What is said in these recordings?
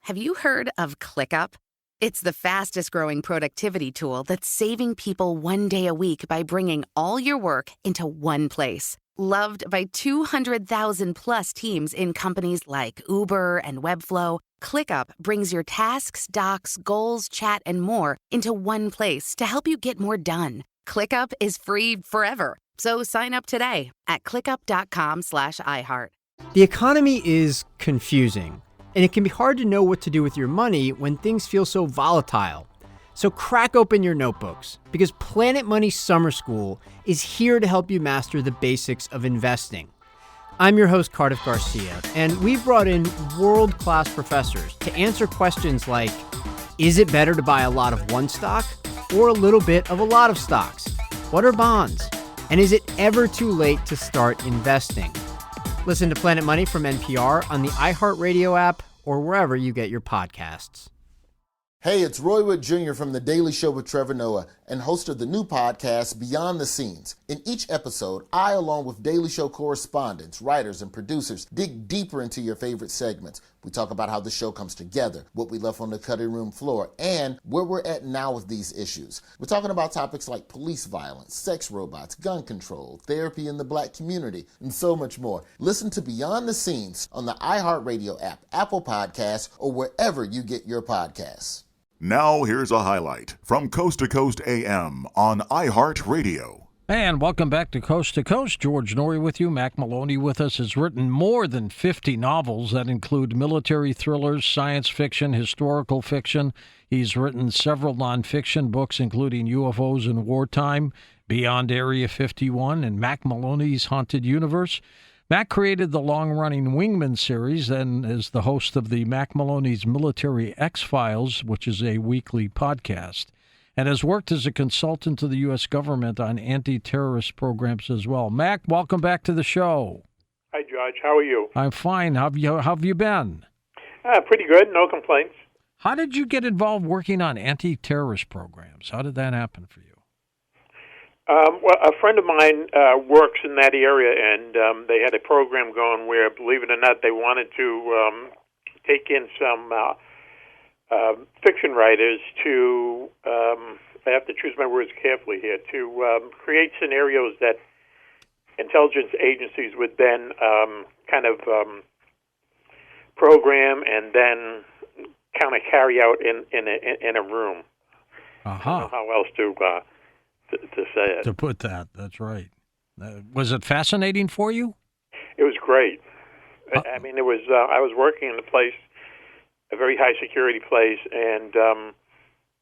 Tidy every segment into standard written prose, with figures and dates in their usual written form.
Have you heard of ClickUp? It's the fastest growing productivity tool that's saving people 1 day a week by bringing all your work into one place. Loved by 200,000 plus teams in companies like Uber and Webflow, ClickUp brings your tasks, docs, goals, chat, and more into one place to help you get more done. ClickUp is free forever. So sign up today at clickup.com/iHeart. The economy is confusing, and it can be hard to know what to do with your money when things feel so volatile. So crack open your notebooks, because Planet Money Summer School is here to help you master the basics of investing. I'm your host, Cardiff Garcia, and we've brought in world-class professors to answer questions like, is it better to buy a lot of one stock or a little bit of a lot of stocks? What are bonds? And is it ever too late to start investing? Listen to Planet Money from NPR on the iHeartRadio app or wherever you get your podcasts. Hey, it's Roy Wood Jr. from The Daily Show with Trevor Noah and host of the new podcast, Beyond the Scenes. In each episode, I, along with Daily Show correspondents, writers, and producers, dig deeper into your favorite segments. We talk about how the show comes together, what we left on the cutting room floor, and where we're at now with these issues. We're talking about topics like police violence, sex robots, gun control, therapy in the Black community, and so much more. Listen to Beyond the Scenes on the iHeartRadio app, Apple Podcasts, or wherever you get your podcasts. Now here's a highlight from Coast to Coast AM on iHeartRadio. And welcome back to Coast. George Norrie with you. Mac Maloney with us. Has written more than 50 novels that include military thrillers, science fiction, historical fiction. He's written several nonfiction books, including UFOs in Wartime, Beyond Area 51, and Mac Maloney's Haunted Universe. Mac created the long-running Wingman series and is the host of the Mac Maloney's Military X-Files, which is a weekly podcast, and has worked as a consultant to the U.S. government on anti-terrorist programs as well. Mac, welcome back to the show. Hi, George. How are you? I'm fine. How have you been? Pretty good. No complaints. How did you get involved working on anti-terrorist programs? How did that happen for you? Well, a friend of mine works in that area, and they had a program going where, believe it or not, they wanted to take in some fiction writers to, I have to choose my words carefully here, to create scenarios that intelligence agencies would then kind of program and then kind of carry out in a room. I don't know how else to say it. To put that, that's right. Was it fascinating for you? It was great. I mean, it was. I was working in a place, a very high security place, and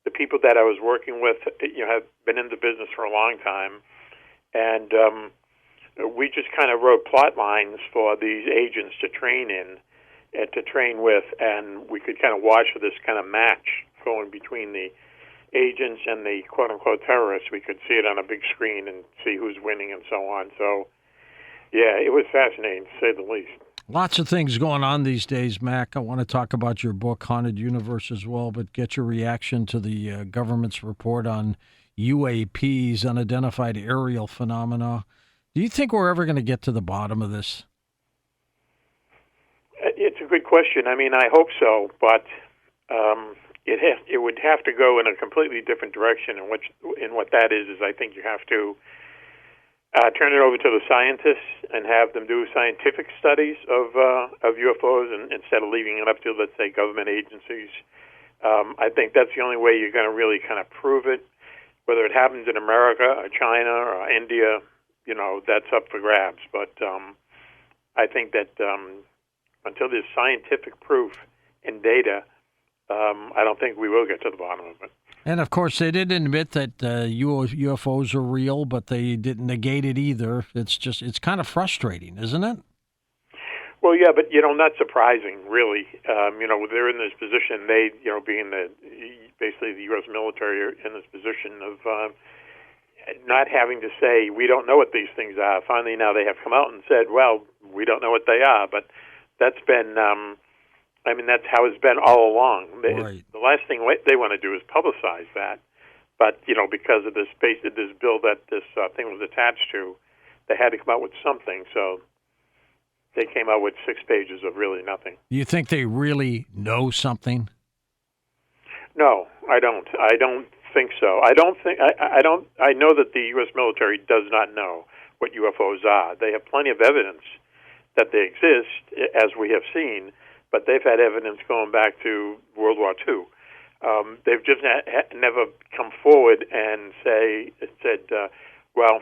the people that I was working with, have been in the business for a long time, and we just kind of wrote plot lines for these agents to train in and to train with, and we could kind of watch for this kind of match going between the agents and the quote-unquote terrorists. We could see it on a big screen and see who's winning and so on. So, yeah, it was fascinating, to say the least. Lots of things going on these days, Mac. I want to talk about your book, Haunted Universe, as well, but get your reaction to the government's report on UAPs, unidentified aerial phenomena. Do you think we're ever going to get to the bottom of this? It's a good question. I mean, I hope so, but it would have to go in a completely different direction, and what that is I think you have to turn it over to the scientists and have them do scientific studies of UFOs, and instead of leaving it up to, let's say, government agencies. I think that's the only way you're going to really kind of prove it. Whether it happens in America or China or India, that's up for grabs. But I think that until there's scientific proof and data, I don't think we will get to the bottom of it. And, of course, they did admit that UFOs are real, but they didn't negate it either. It's kind of frustrating, isn't it? Well, yeah, but, not surprising, really. They're in this position, they, being basically the U.S. military are in this position of not having to say, we don't know what these things are. Finally, now they have come out and said, well, we don't know what they are. But that's been... that's how it's been all along. Right. The last thing they want to do is publicize that. But, because of this bill that this thing was attached to, they had to come out with something. So they came out with 6 pages of really nothing. You think they really know something? No, I don't. I don't think so. I don't think. I don't. I know that the U.S. military does not know what UFOs are. They have plenty of evidence that they exist, as we have seen, but they've had evidence going back to World War II. They've just never come forward and said, well,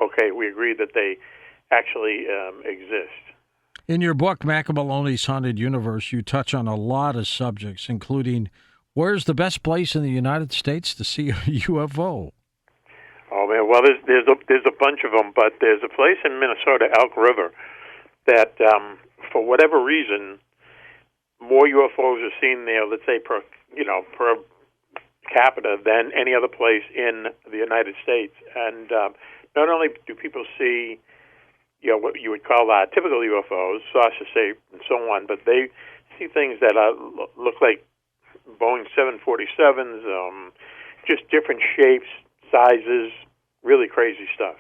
okay, we agree that they actually exist. In your book, Mac Maloney's Haunted Universe, you touch on a lot of subjects, including where's the best place in the United States to see a UFO? Oh man, well, there's a bunch of them, but there's a place in Minnesota, Elk River, that for whatever reason, more UFOs are seen there, let's say per capita than any other place in the United States. And not only do people see, what you would call typical UFOs, saucer shape and so on, but they see things that look like Boeing 747s, just different shapes, sizes, really crazy stuff.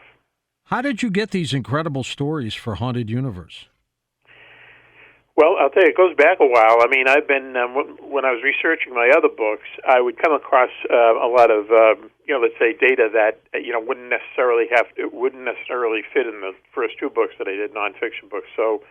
How did you get these incredible stories for Haunted Universe? Well, I'll tell you, it goes back a while. I mean, I've been when I was researching my other books, I would come across a lot of let's say data that wouldn't necessarily fit in the first 2 books that I did, nonfiction books. So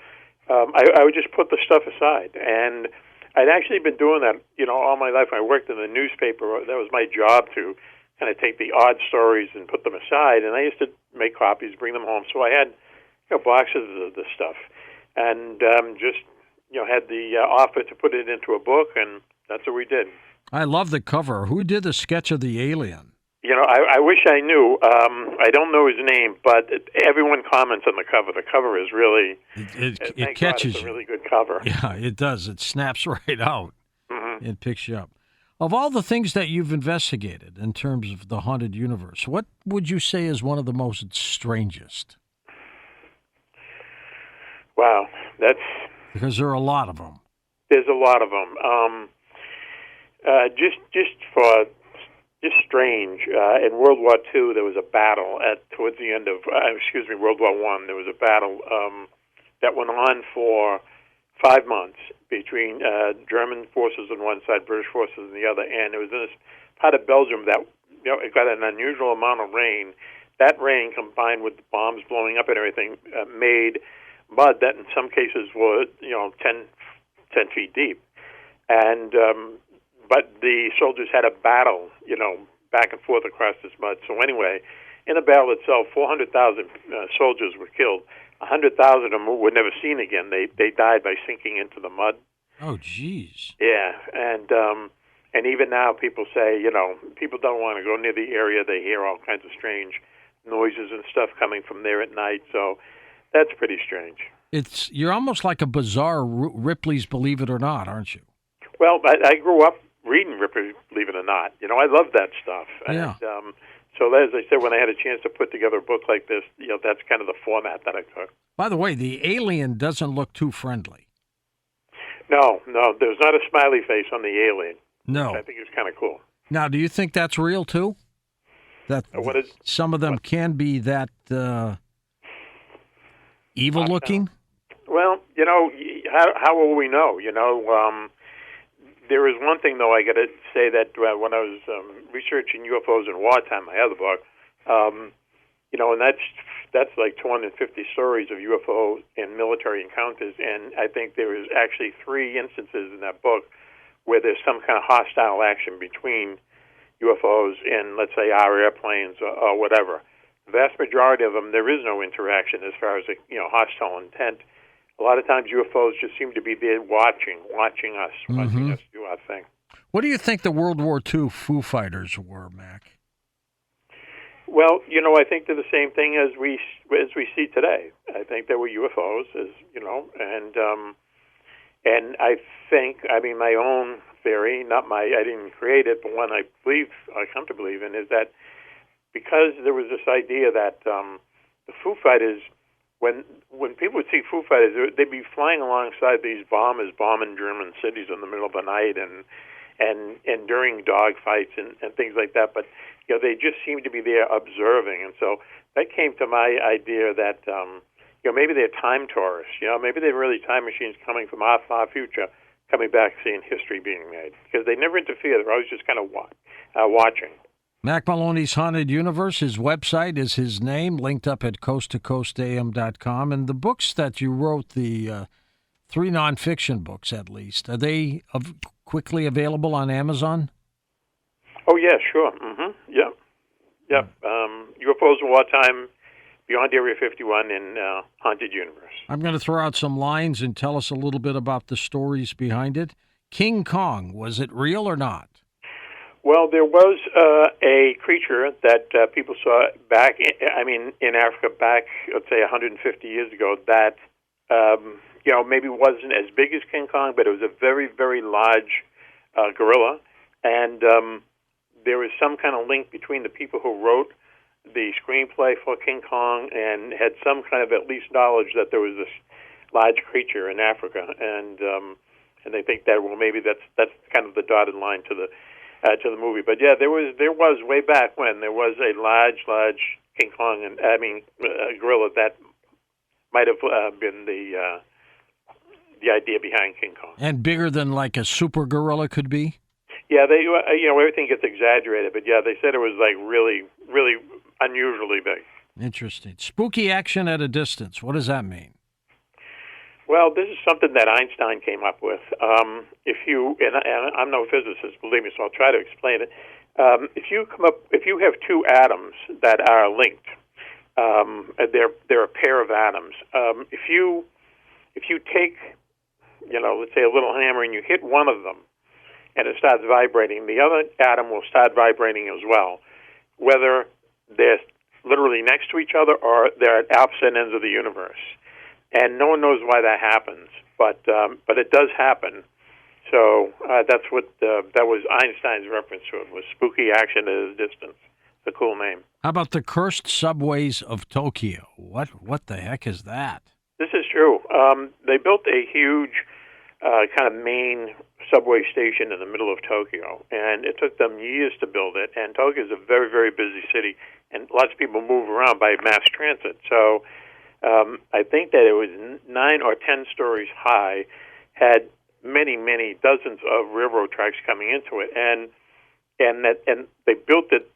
I would just put the stuff aside, and I'd actually been doing that all my life. I worked in the newspaper. That was my job, to kind of take the odd stories and put them aside, and I used to make copies, bring them home. So I had boxes of this stuff, and just had the offer to put it into a book, and that's what we did. I love the cover. Who did the sketch of the alien? I wish I knew. I don't know his name, but everyone comments on the cover. The cover is really it catches you. It's a really good cover. Yeah, it does. It snaps right out. Mm-hmm. It picks you up. Of all the things that you've investigated in terms of the haunted universe, what would you say is one of the most strangest? Wow, because there are a lot of them. There's a lot of them. Just strange. In World War II, there was a battle towards the end of World War I. There was a battle that went on for 5 months between German forces on one side, British forces on the other, and it was in this part of Belgium that it got an unusual amount of rain. That rain, combined with the bombs blowing up and everything, made mud that in some cases was 10 feet deep, and but the soldiers had a battle back and forth across this mud. So anyway, in the battle itself, 400,000 soldiers were killed. 100,000 of them were never seen again. They died by sinking into the mud. Oh, geez. Yeah, and even now people say people don't want to go near the area. They hear all kinds of strange noises and stuff coming from there at night. So that's pretty strange. You're almost like a bizarre Ripley's Believe It or Not, aren't you? Well, I grew up reading Ripley's Believe It or Not. I love that stuff. Yeah. And so as I said, when I had a chance to put together a book like this, that's kind of the format that I took. By the way, the alien doesn't look too friendly. No, there's not a smiley face on the alien. No. I think it's kind of cool. Now, do you think that's real, too? That some of them can be that evil-looking? Well, how will we know? There is one thing, though, I got to say that when I was researching UFOs in wartime, my other book, and that's like 250 stories of UFO and military encounters, and I think there is actually 3 instances in that book where there's some kind of hostile action between UFOs and, let's say, our airplanes or whatever. The vast majority of them, there is no interaction as far as hostile intent. A lot of times UFOs just seem to be there watching us do our thing. What do you think the World War II Foo Fighters were, Mac? Well, I think they're the same thing as we see today. I think they were UFOs, and I think, my own theory, I didn't create it, but one I come to believe in, is that because there was this idea that the Foo Fighters, when people would see Foo Fighters, they'd be flying alongside these bombers bombing German cities in the middle of the night and during dog fights and things like that. But they just seemed to be there observing, and so that came to my idea that maybe they're time tourists. Maybe they're really time machines coming from our far future, coming back, seeing history being made. Because they never interfere. They're always just kind of watching. Mac Maloney's Haunted Universe, his website is his name, linked up at coasttocoastam.com. And the books that you wrote, the 3 nonfiction books at least, are they quickly available on Amazon? Oh, yeah, sure. Mm-hmm. Yep. UFOs in Wartime, Beyond Area 51, and Haunted Universe. I'm going to throw out some lines and tell us a little bit about the stories behind it. King Kong, was it real or not? Well, there was a creature that people saw back, in Africa back, let's say, 150 years ago that, maybe wasn't as big as King Kong, but it was a very, very large gorilla. And there was some kind of link between the people who wrote the screenplay for King Kong and had some kind of at least knowledge that there was this large creature in Africa. And they think that, well, maybe that's kind of the dotted line to the movie. But yeah, there was way back when there was a large King Kong, and gorilla that might have been the idea behind King Kong. And bigger than like a super gorilla could be. Yeah, they everything gets exaggerated, but yeah, they said it was like really, really unusually big. Interesting. Spooky action at a distance. What does that mean? Well, this is something that Einstein came up with. If you and I'm no physicist, believe me, so I'll try to explain it. If you have two atoms that are linked, they're a pair of atoms. If you take, let's say a little hammer and you hit one of them, and it starts vibrating, the other atom will start vibrating as well, whether they're literally next to each other or they're at opposite ends of the universe. And no one knows why that happens, but it does happen. So that's what that was Einstein's reference to it, was spooky action at a distance. It's a cool name. How about the cursed subways of Tokyo? What the heck is that? This is true. They built a huge kind of main subway station in the middle of Tokyo, and it took them years to build it. And Tokyo is a very, very busy city, and lots of people move around by mass transit. So I think that it was 9 or 10 stories high, had many, many dozens of railroad tracks coming into it, and they built it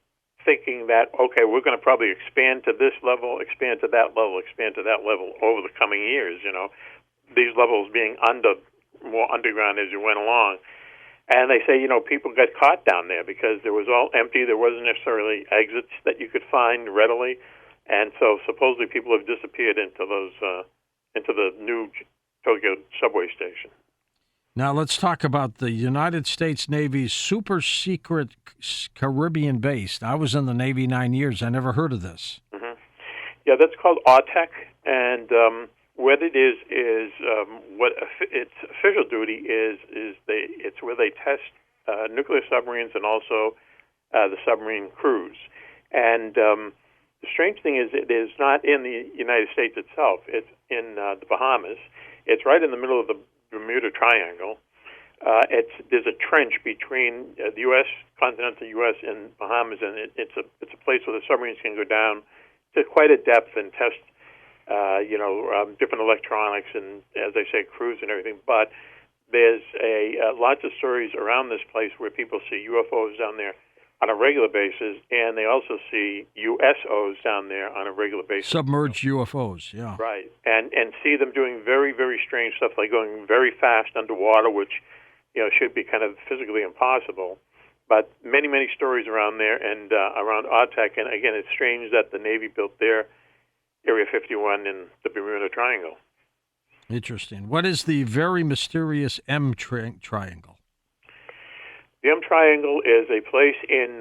thinking that, okay, we're going to probably expand to this level, expand to that level, expand to that level over the coming years. These levels being more underground as you went along. And they say, people got caught down there because it was all empty. There wasn't necessarily exits that you could find readily. And so supposedly people have disappeared into the new Tokyo subway station. Now let's talk about the United States Navy's super secret Caribbean base. I was in the Navy 9 years. I never heard of this. Mm-hmm. Yeah, that's called AUTEC, and what it is what its official duty is it's where they test nuclear submarines and also the submarine crews. And the strange thing is it is not in the United States itself. It's in the Bahamas. It's right in the middle of the Bermuda Triangle. There's a trench between the U.S., continental U.S. and Bahamas, and it's a place where the submarines can go down to quite a depth and test different electronics and, as I say, crews and everything. But there's lots of stories around this place where people see UFOs down there on a regular basis, and they also see USOs down there on a regular basis. Submerged UFOs, yeah. Right, and see them doing very, very strange stuff, like going very fast underwater, which should be kind of physically impossible. But many, many stories around there and around AUTEC, and again, it's strange that the Navy built their Area 51 in the Bermuda Triangle. Interesting. What is the very mysterious M Triangle? The M Triangle is a place in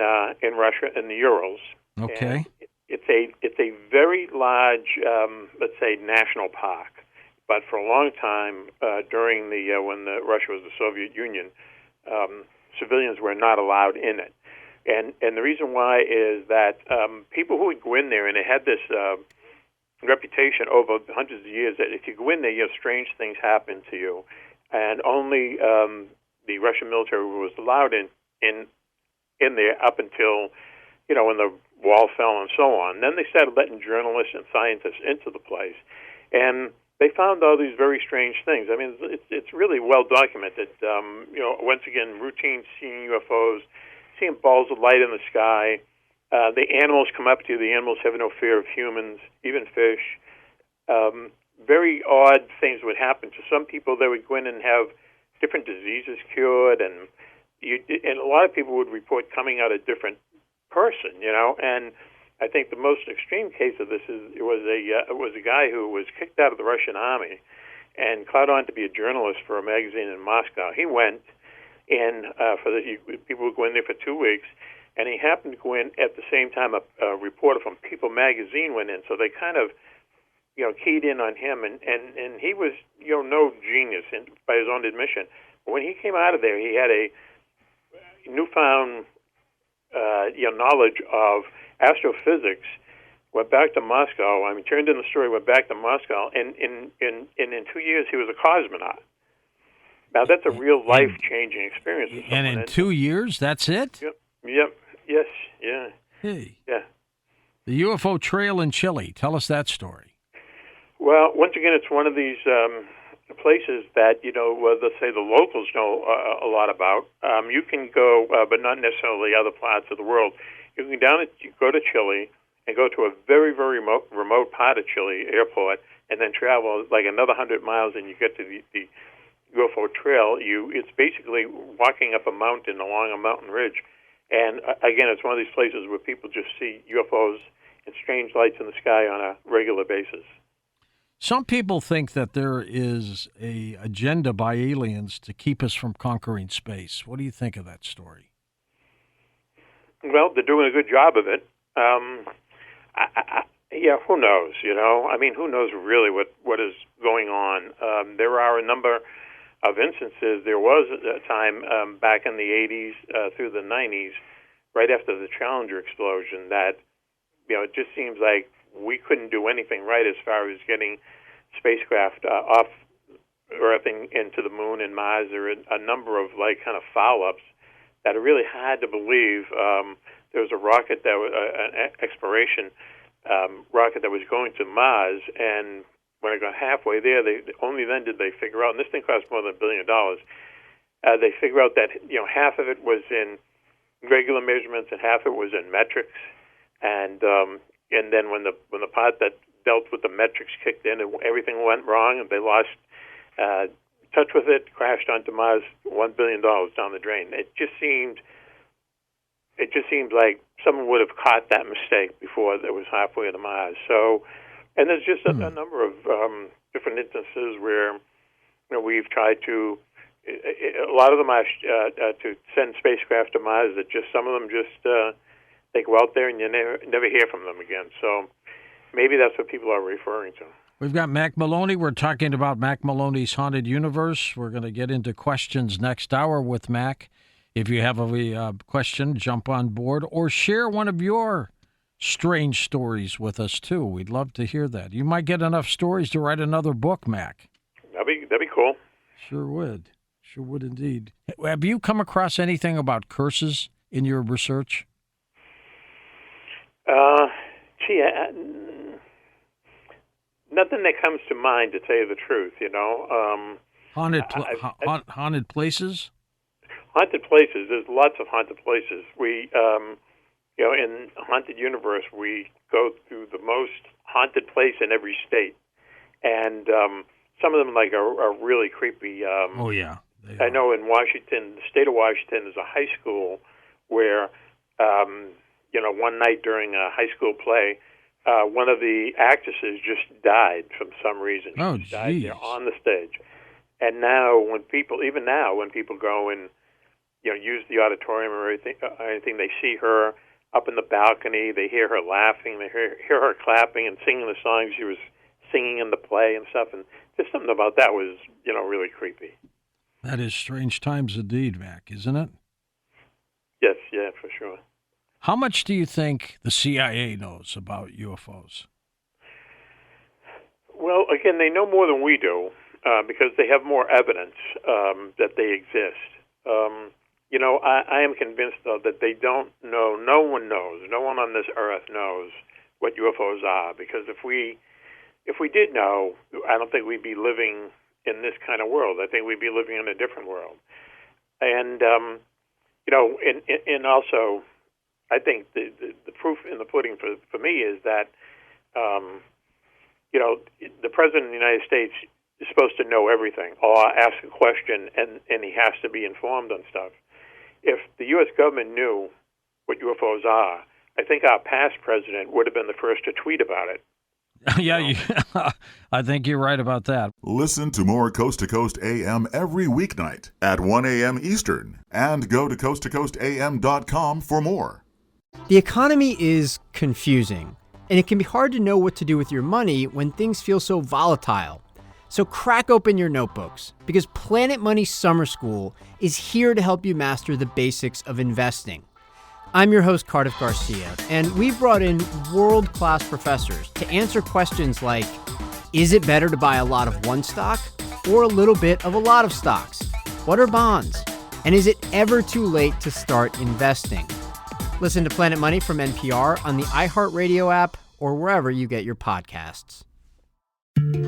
Russia in the Urals. Okay. And it's a very large, let's say, national park. But for a long time, during when Russia was the Soviet Union, civilians were not allowed in it. And the reason why is that people who would go in there, and it had this reputation over hundreds of years that if you go in there, strange things happen to you, and only the Russian military was allowed in there up until when the wall fell and so on. Then they started letting journalists and scientists into the place, and they found all these very strange things. I mean, it's really well documented. Once again, routine seeing UFOs, seeing balls of light in the sky. The animals come up to you. The animals have no fear of humans, even fish. Very odd things would happen to some people. They would go in and have different diseases cured, and a lot of people would report coming out a different person, And I think the most extreme case of this was a guy who was kicked out of the Russian army and caught on to be a journalist for a magazine in Moscow. He went in people would go in there for 2 weeks, and he happened to go in at the same time a reporter from People magazine went in. So they kind of keyed in on him, and he was no genius by his own admission. But when he came out of there, he had a newfound knowledge of astrophysics. Went back to Moscow. I mean, turned in the story. Went back to Moscow, and in 2 years he was a cosmonaut. Now that's a real life-changing experience. And in 2 years, that's it? Yep. Yes. Yeah. Hey. Yeah. The UFO trail in Chile. Tell us that story. Well, once again, it's one of these places that let's say the locals know a lot about. You can go, but not necessarily other parts of the world. You can go to Chile and go to a very, very remote part of Chile airport, and then travel like another 100 miles, and you get to the UFO trail. It's basically walking up a mountain along a mountain ridge, and again, it's one of these places where people just see UFOs and strange lights in the sky on a regular basis. Some people think that there is an agenda by aliens to keep us from conquering space. What do you think of that story? Well, they're doing a good job of it. Who knows? I mean, who knows really what is going on? There are a number of instances. There was a time back in the 80s through the 90s, right after the Challenger explosion, that it just seems like we couldn't do anything right as far as getting spacecraft off Earth and into the Moon and Mars. There are a number of kind of foul-ups that are really hard to believe. There was a rocket that was an exploration rocket that was going to Mars, and when it got halfway there, only then did they figure out, and this thing cost more than $1 billion. They figure out that half of it was in regular measurements and half of it was in metrics, and then when the part that dealt with the metrics kicked in, and everything went wrong, and they lost touch with it, crashed onto Mars, $1 billion down the drain. It just seemed like someone would have caught that mistake before it was halfway to Mars. So, and there's just a number of different instances where we've tried to. A lot of them are to send spacecraft to Mars. That just some of them they go out there and you never hear from them again. So maybe that's what people are referring to. We've got Mac Maloney. We're talking about Mac Maloney's Haunted Universe. We're going to get into questions next hour with Mac. If you have a question, jump on board or share one of your strange stories with us, too. We'd love to hear that. You might get enough stories to write another book, Mac. That'd be cool. Sure would. Sure would indeed. Have you come across anything about curses in your research? Nothing that comes to mind, to tell you the truth. Haunted places. Haunted places. There's lots of haunted places. We, in Haunted Universe, we go through the most haunted place in every state, and some of them are really creepy. Oh yeah. I know in Washington, the state of Washington, is a high school where, one night during a high school play, one of the actresses just died from some reason. She died there on the stage. And now, when people go and use the auditorium or anything, they see her up in the balcony. They hear her laughing. They hear her clapping and singing the songs she was singing in the play and stuff. And just something about that was, really creepy. That is strange times indeed, Mac, isn't it? Yes, yeah, for sure. How much do you think the CIA knows about UFOs? Well, again, they know more than we do because they have more evidence that they exist. I am convinced, though, that they don't know. No one knows. No one on this earth knows what UFOs are, because if we if we did know, I don't think we'd be living in this kind of world. I think we'd be living in a different world. And, and also, I think the proof in the pudding for me is that, the President of the United States is supposed to know everything or ask a question, and he has to be informed on stuff. If the U.S. government knew what UFOs are, I think our past president would have been the first to tweet about it. Yeah, I think you're right about that. Listen to more Coast to Coast AM every weeknight at 1 a.m. Eastern, and go to coasttocoastam.com for more. The economy is confusing, and it can be hard to know what to do with your money when things feel so volatile. So crack open your notebooks, because Planet Money Summer School is here to help you master the basics of investing. I'm your host, Cardiff Garcia, and we've brought in world-class professors to answer questions like, is it better to buy a lot of one stock or a little bit of a lot of stocks? What are bonds? And is it ever too late to start investing? Listen to Planet Money from NPR on the iHeartRadio app or wherever you get your podcasts.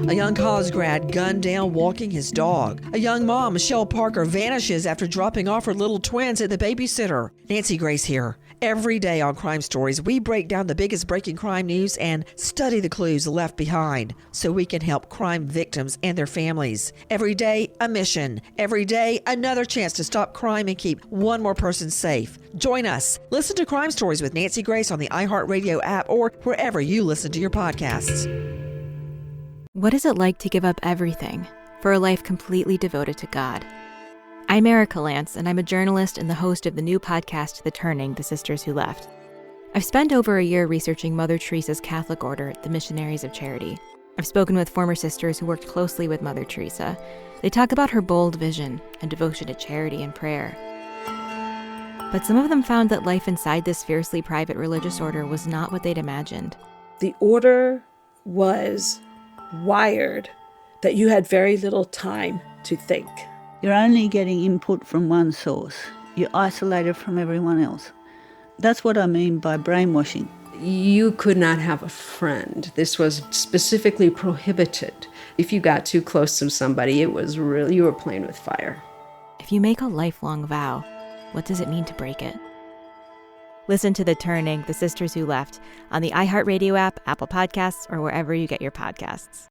A young college grad gunned down walking his dog. A young mom, Michelle Parker, vanishes after dropping off her little twins at the babysitter. Nancy Grace here. Every day on Crime Stories, we break down the biggest breaking crime news and study the clues left behind so we can help crime victims and their families. Every day, a mission. Every day, another chance to stop crime and keep one more person safe. Join us. Listen to Crime Stories with Nancy Grace on the iHeartRadio app or wherever you listen to your podcasts. What is it like to give up everything for a life completely devoted to God? I'm Erica Lance, and I'm a journalist and the host of the new podcast, The Turning, The Sisters Who Left. I've spent over a year researching Mother Teresa's Catholic order, the Missionaries of Charity. I've spoken with former sisters who worked closely with Mother Teresa. They talk about her bold vision and devotion to charity and prayer. But some of them found that life inside this fiercely private religious order was not what they'd imagined. The order was wired that you had very little time to think. You're only getting input from one source. You're isolated from everyone else. That's what I mean by brainwashing. You could not have a friend. This was specifically prohibited. If you got too close to somebody, it was really, you were playing with fire. If you make a lifelong vow, what does it mean to break it? Listen to The Turning, The Sisters Who Left on the iHeartRadio app, Apple Podcasts, or wherever you get your podcasts.